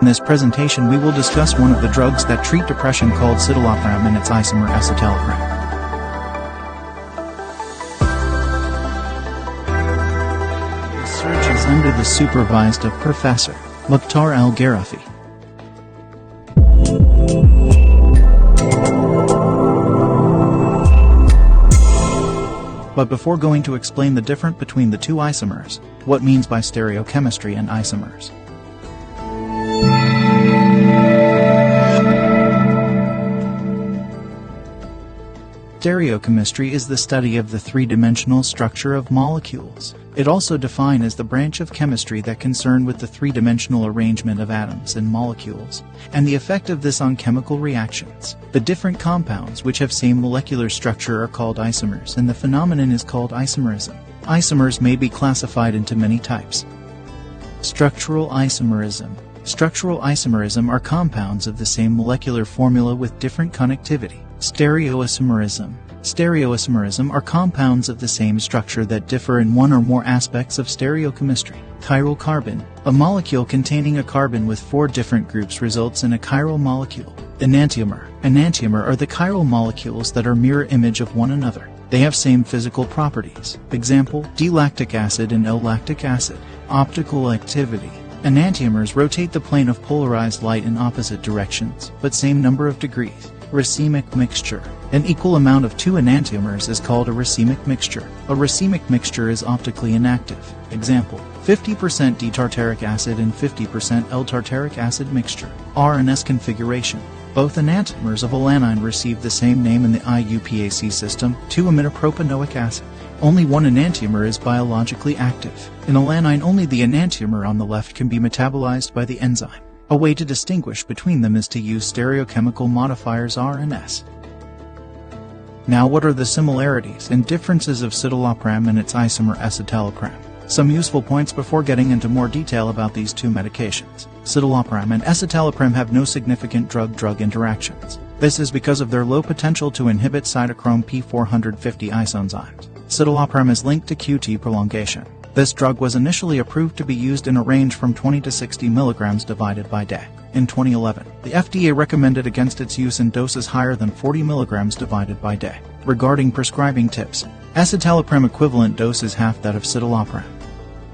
In this presentation we will discuss one of the drugs that treat depression called citalopram and its isomer escitalopram. Research is under the supervised of Professor Mukhtar Al-Gharafi. But before going to explain the difference between the two isomers, what means by stereochemistry and isomers? Stereochemistry is the study of the three-dimensional structure of molecules. It also defined as the branch of chemistry that concerned with the three-dimensional arrangement of atoms and molecules, and the effect of this on chemical reactions. The different compounds which have same molecular structure are called isomers, and the phenomenon is called isomerism. Isomers may be classified into many types. Structural isomerism. Structural isomerism are compounds of the same molecular formula with different connectivity. Stereoisomerism. Stereoisomerism are compounds of the same structure that differ in one or more aspects of stereochemistry. Chiral carbon. A molecule containing a carbon with 4 different groups results in a chiral molecule. Enantiomer. Enantiomer are the chiral molecules that are mirror image of one another. They have same physical properties. Example, D-lactic acid and L-lactic acid. Optical activity. Enantiomers rotate the plane of polarized light in opposite directions, but same number of degrees. Racemic mixture. An equal amount of 2 enantiomers is called a racemic mixture. A racemic mixture is optically inactive. Example, 50% D-tartaric acid and 50% L-tartaric acid mixture. R and S configuration. Both enantiomers of alanine receive the same name in the IUPAC system, 2-aminopropanoic acid. Only one enantiomer is biologically active. In alanine, only the enantiomer on the left can be metabolized by the enzyme. A way to distinguish between them is to use stereochemical modifiers R and S. Now, what are the similarities and differences of citalopram and its isomer escitalopram? Some useful points before getting into more detail about these two medications. Citalopram and escitalopram have no significant drug-drug interactions. This is because of their low potential to inhibit cytochrome P450 isoenzymes. Citalopram is linked to QT prolongation. This drug was initially approved to be used in a range from 20 to 60 milligrams divided by day. In 2011, the FDA recommended against its use in doses higher than 40 milligrams divided by day. Regarding prescribing tips, escitalopram equivalent dose is half that of citalopram.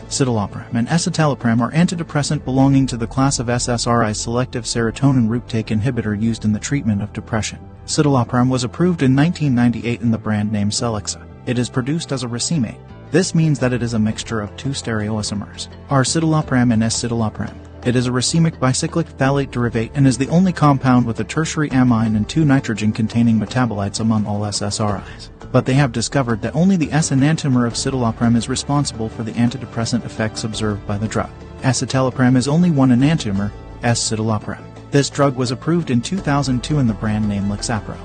Citalopram and escitalopram are antidepressant belonging to the class of SSRI, selective serotonin reuptake inhibitor used in the treatment of depression. Citalopram was approved in 1998 in the brand name Celexa. It is produced as a racemate. This means that it is a mixture of 2 stereoisomers, R-citalopram and S-citalopram. It is a racemic bicyclic phthalate derivate and is the only compound with a tertiary amine and 2 nitrogen-containing metabolites among all SSRIs. But they have discovered that only the S-enantiomer of citalopram is responsible for the antidepressant effects observed by the drug. Escitalopram is only one enantiomer, S-citalopram. This drug was approved in 2002 in the brand name Lexapro.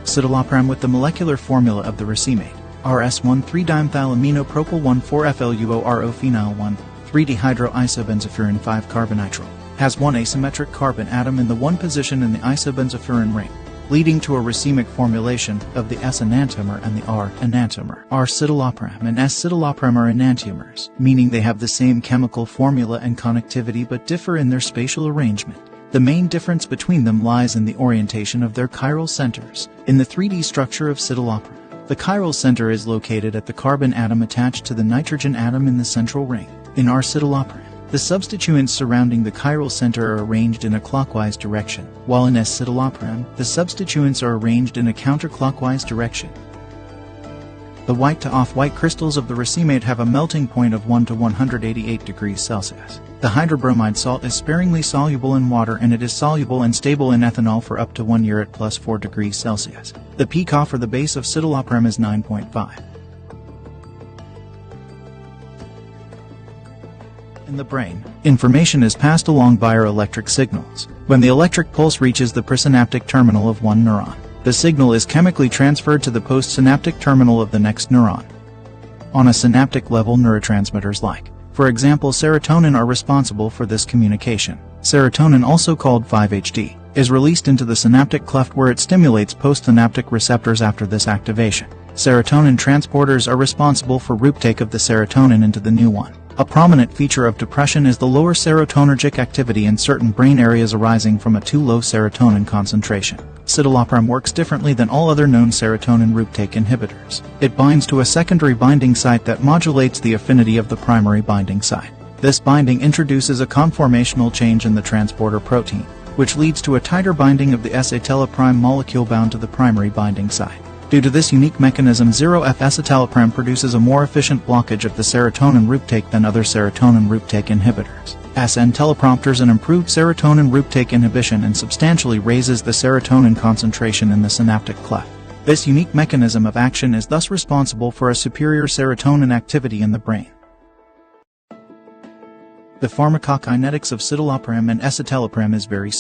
Citalopram with the molecular formula of the racemate. RS1,3-dimethylamino-propyl-1,4-FLUORO-phenyl 1,3-dehydroisobenzofuran 5-carbonitrile, has one asymmetric carbon atom in the 1 position in the isobenzofuran ring, leading to a racemic formulation of the S-enantiomer and the R-enantiomer. R-citalopram and S-citalopram are enantiomers, meaning they have the same chemical formula and connectivity but differ in their spatial arrangement. The main difference between them lies in the orientation of their chiral centers. In the 3D structure of citalopram, the chiral center is located at the carbon atom attached to the nitrogen atom in the central ring. In R-citalopram, the substituents surrounding the chiral center are arranged in a clockwise direction, while in S-citalopram, the substituents are arranged in a counterclockwise direction. The white to off-white crystals of the racemate have a melting point of 1 to 188 degrees Celsius. The hydrobromide salt is sparingly soluble in water, and it is soluble and stable in ethanol for up to 1 year at plus 4 degrees Celsius. The pKa for the base of citalopram is 9.5. In the brain, information is passed along via electric signals. When the electric pulse reaches the presynaptic terminal of one neuron, the signal is chemically transferred to the postsynaptic terminal of the next neuron. On a synaptic level, neurotransmitters like, for example, serotonin are responsible for this communication. Serotonin, also called 5-HT, is released into the synaptic cleft where it stimulates postsynaptic receptors after this activation. Serotonin transporters are responsible for reuptake of the serotonin into the neuron. A prominent feature of depression is the lower serotonergic activity in certain brain areas arising from a too low serotonin concentration. Citalopram works differently than all other known serotonin reuptake inhibitors. It binds to a secondary binding site that modulates the affinity of the primary binding site. This binding introduces a conformational change in the transporter protein, which leads to a tighter binding of the S-acetalopram molecule bound to the primary binding site. Due to this unique mechanism, 0,5-escitalopram produces a more efficient blockage of the serotonin reuptake than other serotonin reuptake inhibitors. SN teleprompters an improved serotonin reuptake inhibition and substantially raises the serotonin concentration in the synaptic cleft. This unique mechanism of action is thus responsible for a superior serotonin activity in the brain. The pharmacokinetics of citalopram and escitalopram is very similar.